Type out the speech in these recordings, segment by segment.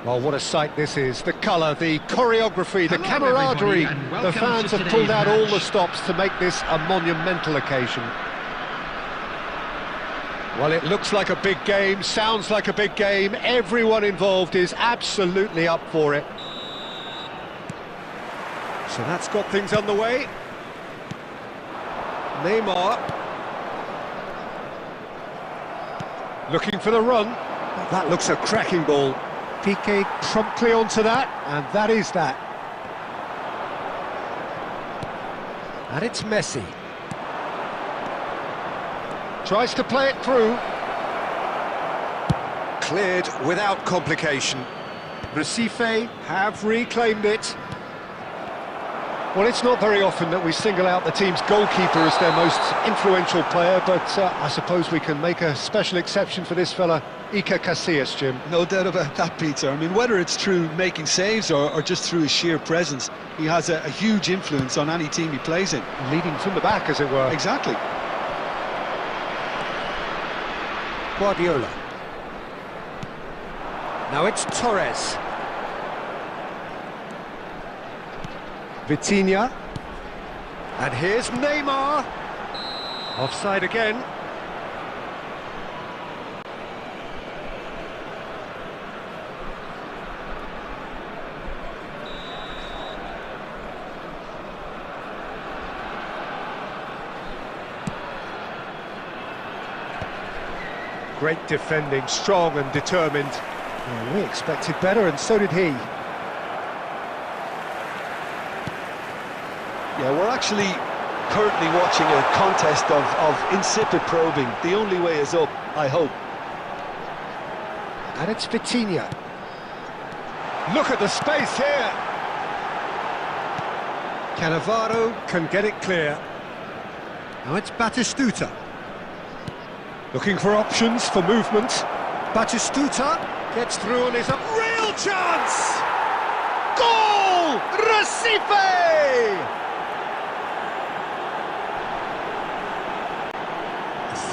Well, what a sight this is. The colour, the choreography, the camaraderie. The fans have pulled out all the stops to make this a monumental occasion. Well, it looks like a big game, sounds like a big game. Everyone involved is absolutely up for it. So that's got things underway. Neymar. Looking for the run. That looks a cracking ball. Piqué promptly onto that, and that is that. And it's Messi. Tries to play it through. Cleared without complication. Recife have reclaimed it. Well, it's not very often that we single out the team's goalkeeper as their most influential player, but I suppose we can make a special exception for this fella, Iker Casillas, Jim. No doubt about that, Peter. I mean, whether it's through making saves or just through his sheer presence, he has a huge influence on any team he plays in. Leading from the back, as it were. Exactly. Guardiola. Now it's Torres. Vitinha. And here's Neymar. Offside again. Great defending, strong and determined. Well, we expected better, and so did he. Yeah, we're actually currently watching a contest of insipid probing. The only way is up, I hope. And it's Vitinha. Look at the space here. Cannavaro can get it clear. Now it's Batistuta. Looking for options for movement. Batistuta gets through and is a real chance! Goal! Recife!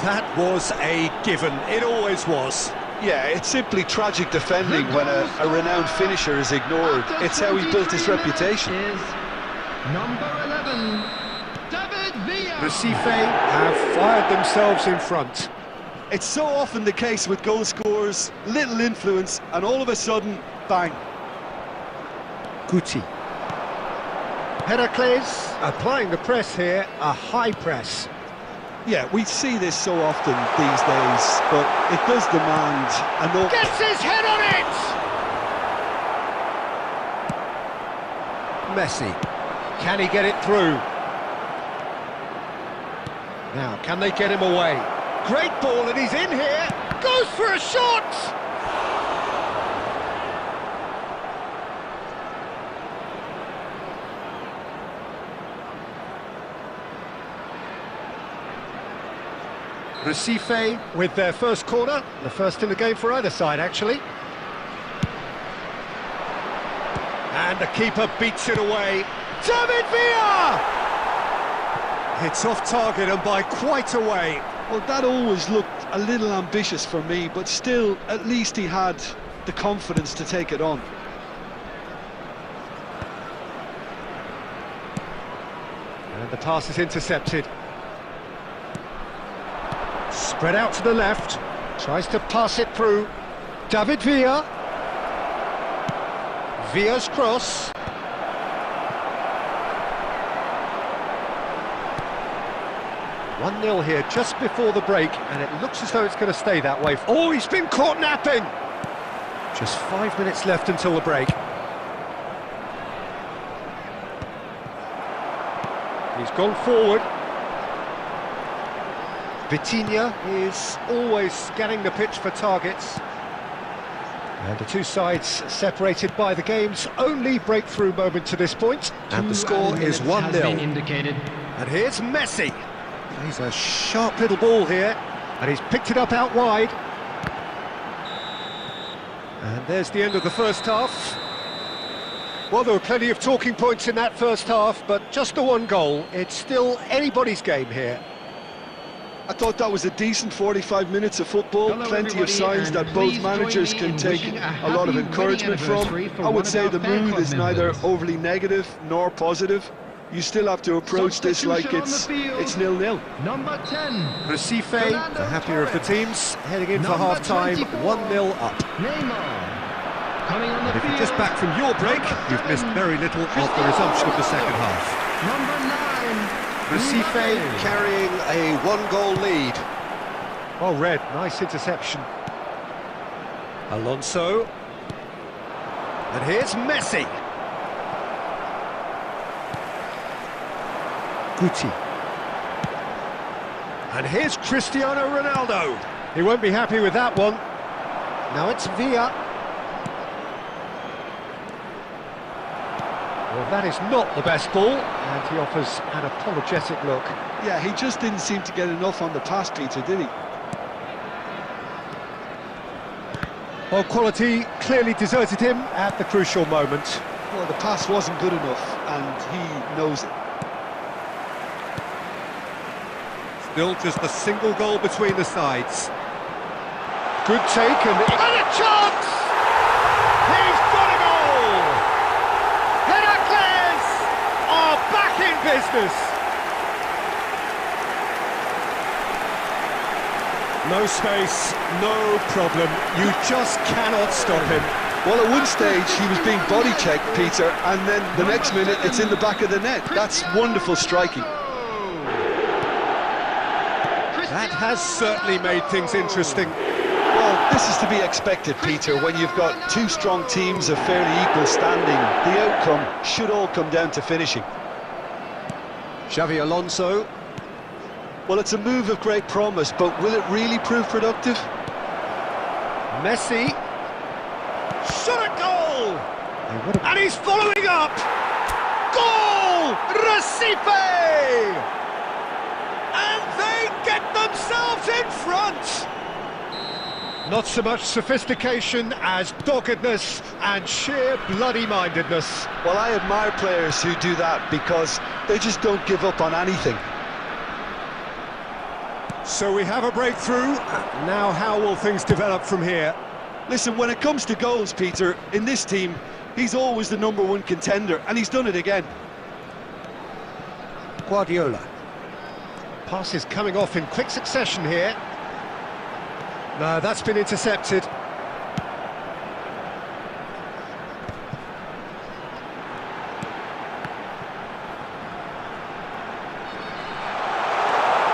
That was a given. It always was. Yeah, it's simply tragic defending when a renowned finisher is ignored. It's how he built his reputation. Number 11, David Villa. Recife have fired themselves in front. It's so often the case with goal scorers, little influence, and all of a sudden, bang. Guti. Heracles applying the press here, a high press. Yeah, we see this so often these days, but it does demand an... Gets his head on it! Messi. Can he get it through? Now, can they get him away? Great ball, and he's in here! Goes for a shot! Recife with their first corner, the first in the game for either side, actually. And the keeper beats it away. David Villa! It's off target and by quite a way. Well, that always looked a little ambitious for me, but still, at least he had the confidence to take it on. And the pass is intercepted. Spread out to the left, tries to pass it through. David Villa. Villa's cross. One 0 here just before the break, and it looks as though it's going to stay that way. Oh, he's been caught napping! Just 5 minutes left until the break. He's gone forward. Vitinha is always scanning the pitch for targets. And the two sides separated by the game's only breakthrough moment to this point. And the score is 1-0. And here's Messi. He's a sharp little ball here, and he's picked it up out wide. And there's the end of the first half. Well, there were plenty of talking points in that first half, but just the one goal. It's still anybody's game here. I thought that was a decent 45 minutes of football. Hello, Plenty of everybody, signs and that both please managers join me can in take wishing a lot of happy encouragement wedding from. anniversary for I one would of say our the fan mood club is neither members. overly negative nor positive. You still have to approach this like Substitution on the it's field. 0-0. Number 10. Recife, Fernando the happier of the Torres. teams, heading in for Number half-time, 24. 1-0 up. Neymar. Coming on the If field. you're just back from your break, you've missed very little of the resumption of the second half. Number 9. Recife Mbappe. carrying a one-goal lead. Well read, nice interception. Alonso. And here's Messi. Guti. And here's Cristiano Ronaldo. He won't be happy with that one. Now it's Villa. Well, that is not the best ball, and he offers an apologetic look. Yeah, he just didn't seem to get enough on the pass, Peter, did he? Well, quality clearly deserted him at the crucial moment. Well, the pass wasn't good enough, and he knows it. Still just a single goal between the sides. Good take and a chance! He's got a goal! Heracles are back in business! No space, no problem. You just cannot stop him. Well, at one stage he was being body checked, Peter, and then the next minute it's in the back of the net. That's wonderful striking. That has certainly made things interesting. Well, this is to be expected, Peter, when you've got two strong teams of fairly equal standing. The outcome should all come down to finishing. Xavi Alonso. Well, it's a move of great promise, but will it really prove productive? Messi. Shot at goal! And he's following up! Goal! Recife! And they get themselves in front! Not so much sophistication as doggedness and sheer bloody-mindedness. Well, I admire players who do that because they just don't give up on anything. So we have a breakthrough. Now how will things develop from here? Listen, when it comes to goals, Peter, in this team, he's always the #1 contender, and he's done it again. Guardiola. Passes coming off in quick succession here. No, that's been intercepted.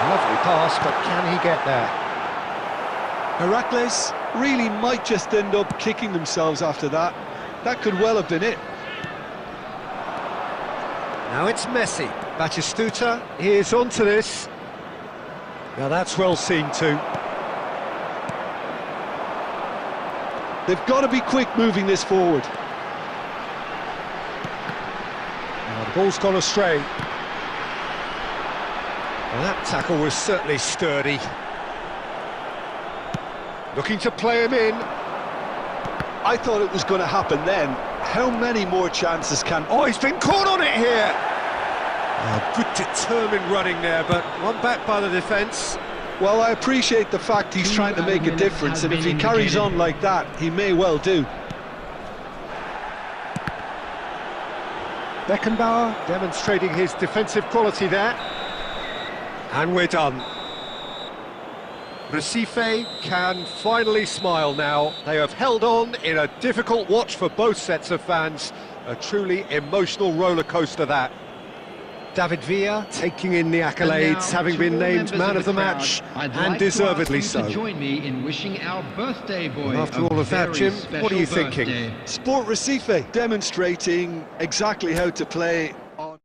Lovely pass, but can he get there? Heracles really might just end up kicking themselves after that. That could well have been it. Now it's Messi. Batistuta is onto this. Now that's well seen too. They've got to be quick moving this forward. Now the ball's gone astray. Well, that tackle was certainly sturdy. Looking to play him in. I thought it was going to happen then. How many more chances can... Oh, he's been caught on it here! Good determined running there, but one back by the defence. Well, I appreciate the fact he's trying to make a difference, and if he carries on like that, he may well do. Beckenbauer demonstrating his defensive quality there. And we're done. Recife can finally smile now. They have held on in a difficult watch for both sets of fans. A truly emotional roller coaster that. David Villa taking in the accolades, having been named man of the match, and deservedly so. Join me in wishing our birthday boy. After all of that, Jim, what are you thinking? Sport Recife demonstrating exactly how to play on...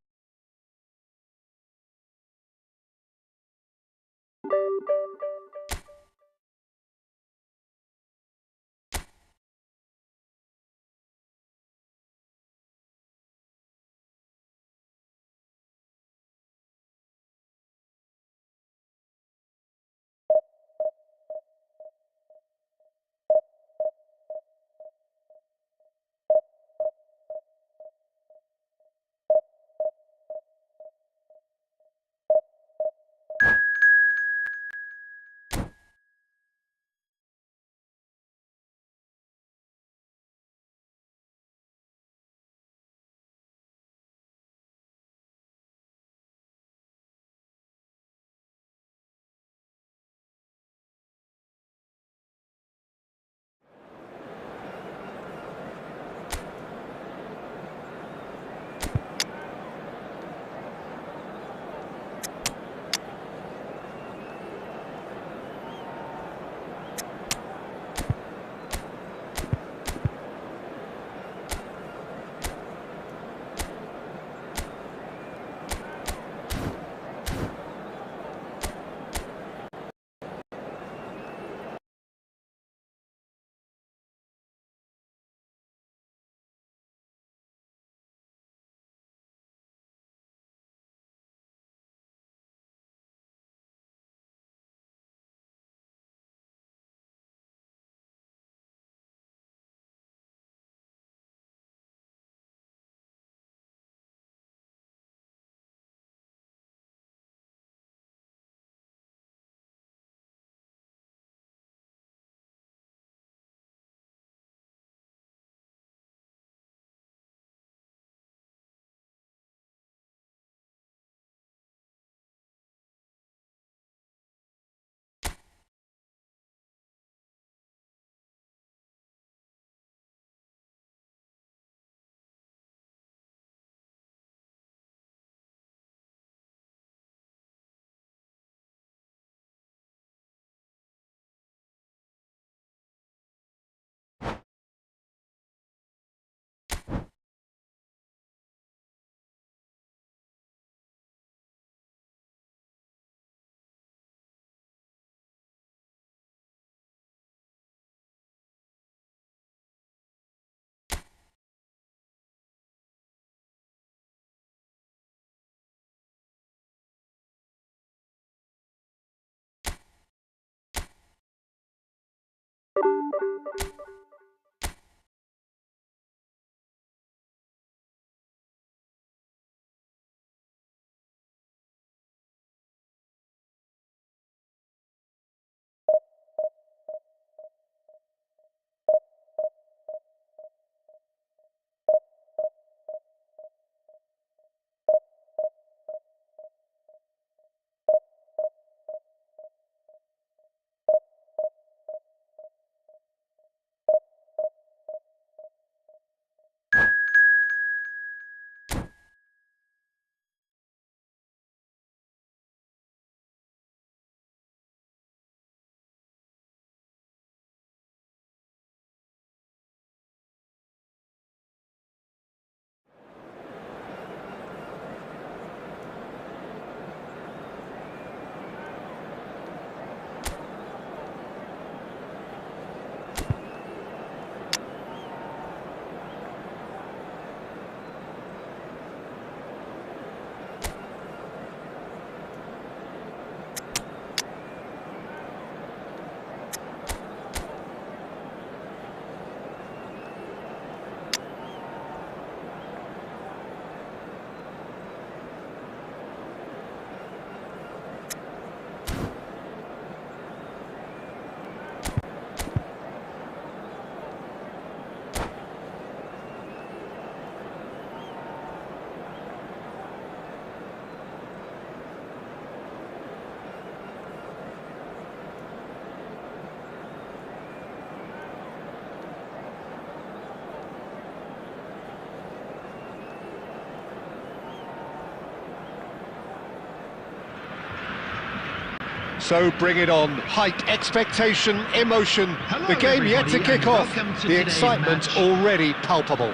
So bring it on. Hype, expectation, emotion. Hello, the game yet to everybody, kick and off. welcome to The today's excitement match. already palpable.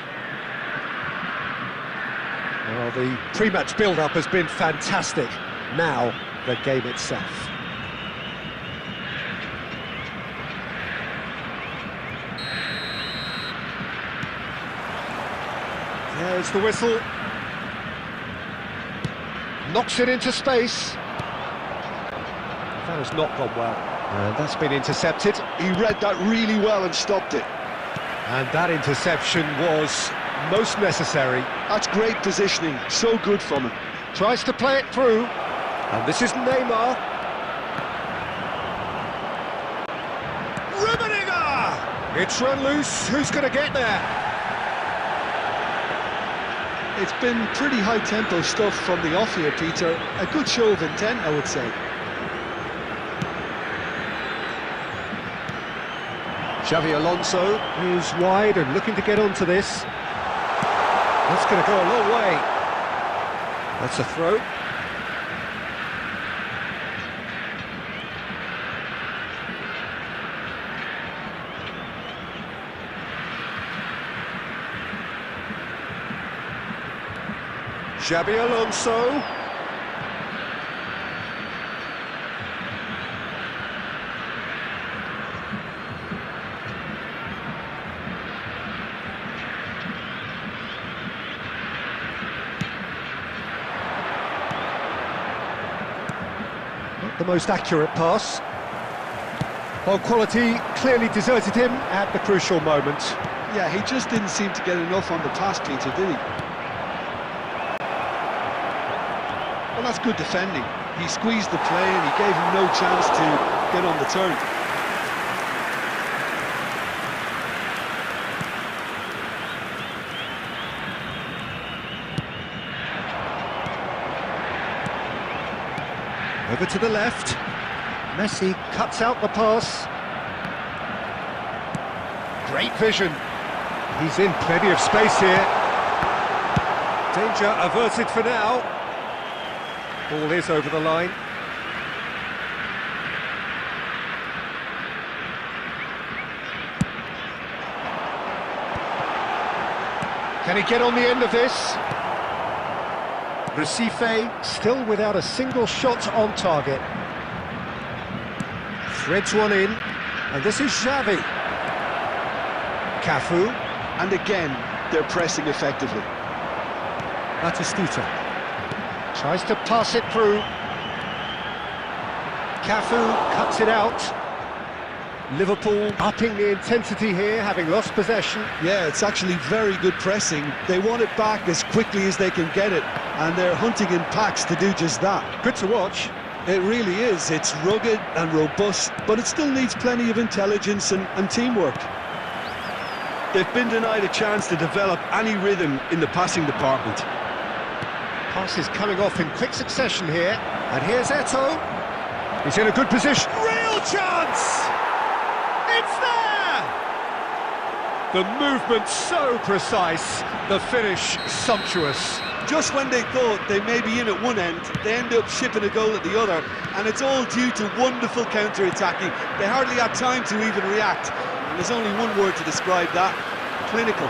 Well, the pre-match build-up has been fantastic. Now, the game itself. There's the whistle. Knocks it into space. That has not gone well. And that's been intercepted. He read that really well and stopped it. And that interception was most necessary. That's great positioning, so good from him. Tries to play it through. And this is Neymar. Rummenigge! It's run loose. Who's going to get there? It's been pretty high-tempo stuff from the off here, Peter. A good show of intent, I would say. Xavi Alonso is wide and looking to get onto this. That's going to go a long way. That's a throw. Xabi Alonso. Not the most accurate pass. Well, quality clearly deserted him at the crucial moment. Yeah, he just didn't seem to get enough on the pass, Peter, did he? Well, that's good defending. He squeezed the play and he gave him no chance to get on the turn. Over to the left. Messi cuts out the pass. Great vision. He's in plenty of space here. Danger averted for now. Ball is over the line. Can he get on the end of this? Recife still without a single shot on target. Threads one in, and this is Xavi. Cafu. And again, they're pressing effectively. Batistuta. Tries to pass it through. Cafu cuts it out. Liverpool upping the intensity here, having lost possession. Yeah, it's actually very good pressing. They want it back as quickly as they can get it, and they're hunting in packs to do just that. Good to watch. It really is. It's rugged and robust, but it still needs plenty of intelligence and teamwork. They've been denied a chance to develop any rhythm in the passing department. Passes coming off in quick succession here. And here's Eto'o. He's in a good position. Real chance! It's there! The movement so precise, the finish sumptuous. Just when they thought they may be in at one end, they end up shipping a goal at the other, and it's all due to wonderful counter-attacking. They hardly had time to even react, and there's only one word to describe that: clinical.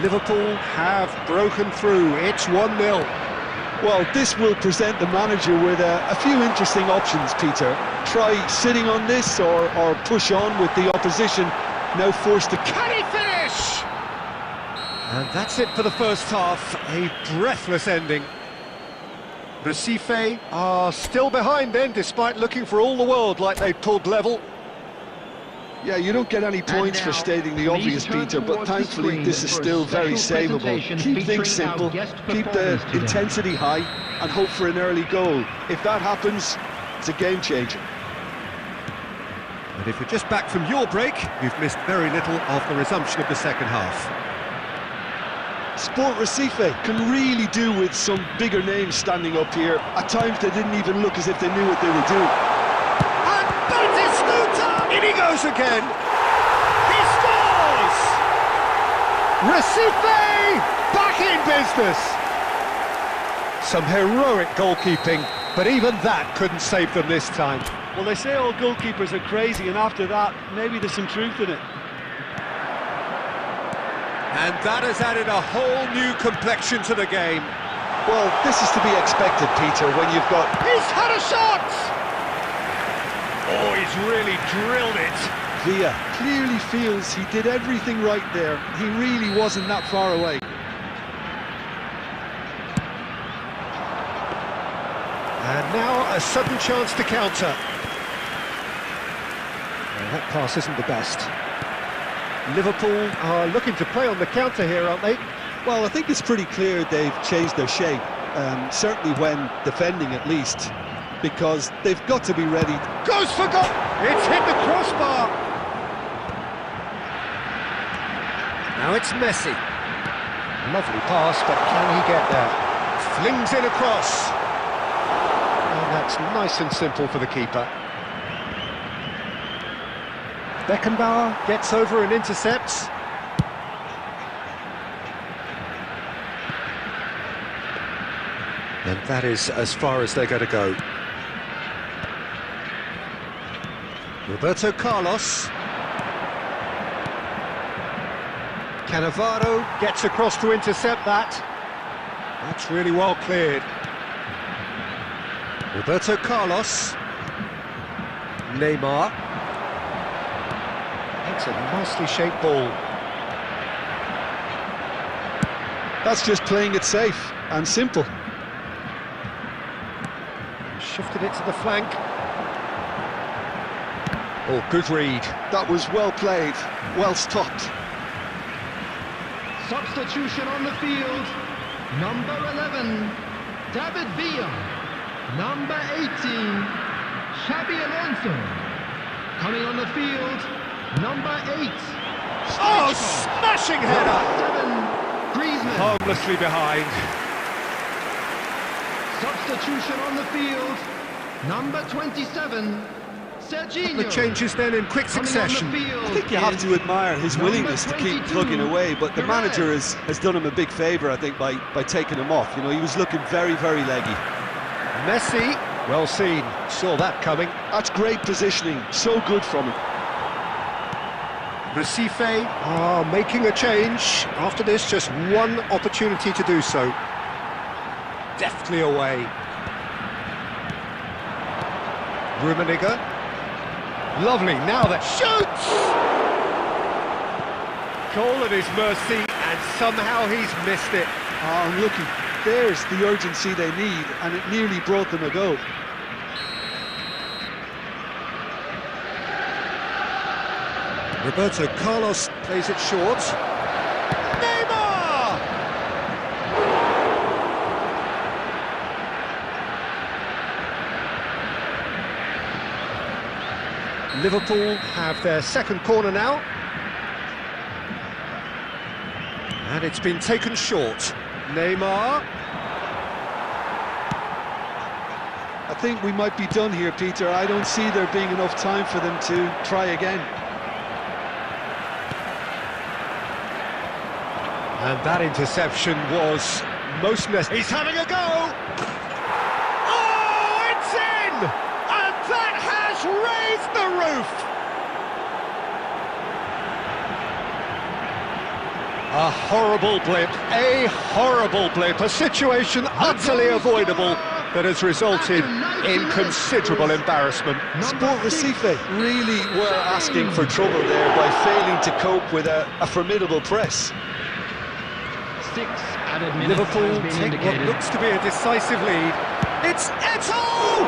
Liverpool have broken through. It's 1-0. Well, this will present the manager with a few interesting options, Peter. Try sitting on this or push on with the opposition now forced to... Can he finish? And that's it for the first half. A breathless ending. Recife are still behind then, despite looking for all the world like they pulled level. Yeah, you don't get any points for stating the obvious, Peter, but thankfully this is still very savable. Keep things simple, keep the intensity high, and hope for an early goal. If that happens, it's a game changer. And if you're just back from your break, you've missed very little of the resumption of the second half. Sport Recife can really do with some bigger names standing up here. At times they didn't even look as if they knew what they were doing. And Batistuta! In he goes again! He scores! Recife back in business! Some heroic goalkeeping, but even that couldn't save them this time. Well, they say all goalkeepers are crazy, and after that, maybe there's some truth in it. And that has added a whole new complexion to the game. Well, this is to be expected, Peter, when you've got... He's had a shot! Oh, he's really drilled it. Villa clearly feels he did everything right there. He really wasn't that far away. And now a sudden chance to counter. Well, that pass isn't the best. Liverpool are looking to play on the counter here, aren't they? Well, I think it's pretty clear they've changed their shape, certainly when defending at least, because they've got to be ready. Goes for goal! It's hit the crossbar! Now it's Messi. Lovely pass, but can he get there? Flings in across. And that's nice and simple for the keeper. Beckenbauer gets over and intercepts. And that is as far as they're going to go. Roberto Carlos. Cannavaro gets across to intercept that. That's really well cleared. Roberto Carlos. Neymar. It's a nicely shaped ball. That's just playing it safe and simple. Shifted it to the flank. Oh, good read. That was well played, well stopped. Substitution on the field. Number 11, David Villa. Number 18, Xabi Alonso. Coming on the field, number 8. Oh, smashing header! 7, Griezmann. Harmlessly behind. Substitution on the field, number 27, Serginho. The changes then in quick succession. I think you have to admire his willingness to keep plugging away, but the manager has done him a big favour, I think, by taking him off. You know, he was looking very, very leggy. Messi, well seen, saw that coming. That's great positioning, so good from him. Recife are making a change. After this, just one opportunity to do so. Deftly away. Rummenigge. Lovely, now that shoots! Goal at his mercy, and somehow he's missed it. Oh, looky, there's the urgency they need, and it nearly brought them a goal. Roberto Carlos plays it short. Neymar! Liverpool have their second corner now. And it's been taken short. Neymar. I think we might be done here, Peter. I don't see there being enough time for them to try again. And that interception was most necessary. He's having a go! Oh, it's in! And that has raised the roof! A horrible blip, a situation utterly avoidable that has resulted in considerable embarrassment. Sport Recife really were asking for trouble there by failing to cope with a formidable press. 6 added minutes. Liverpool take what looks to be a decisive lead. It's Eto'o!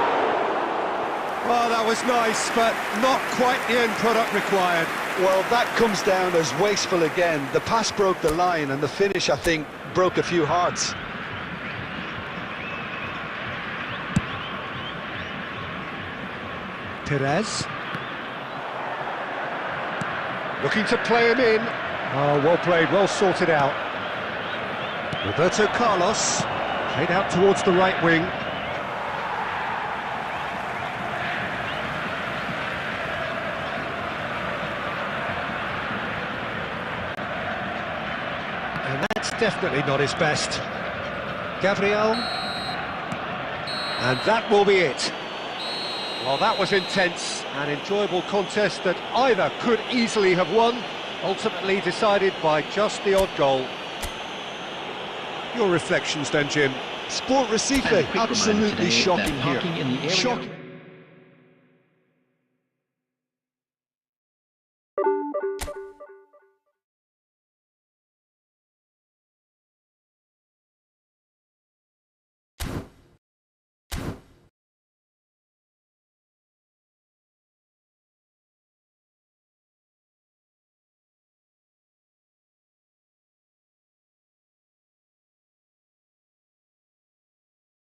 Well, that was nice, but not quite the end product required. Well, that comes down as wasteful again. The pass broke the line, and the finish, I think, broke a few hearts. Perez. Looking to play him in. Oh, well played, well sorted out. Roberto Carlos, played out towards the right wing. And that's definitely not his best. Gabriel. And that will be it. Well, that was intense, an enjoyable contest that either could easily have won, ultimately decided by just the odd goal. Your reflections then, Jim? Sport Recife, absolutely shocking here. Shocking.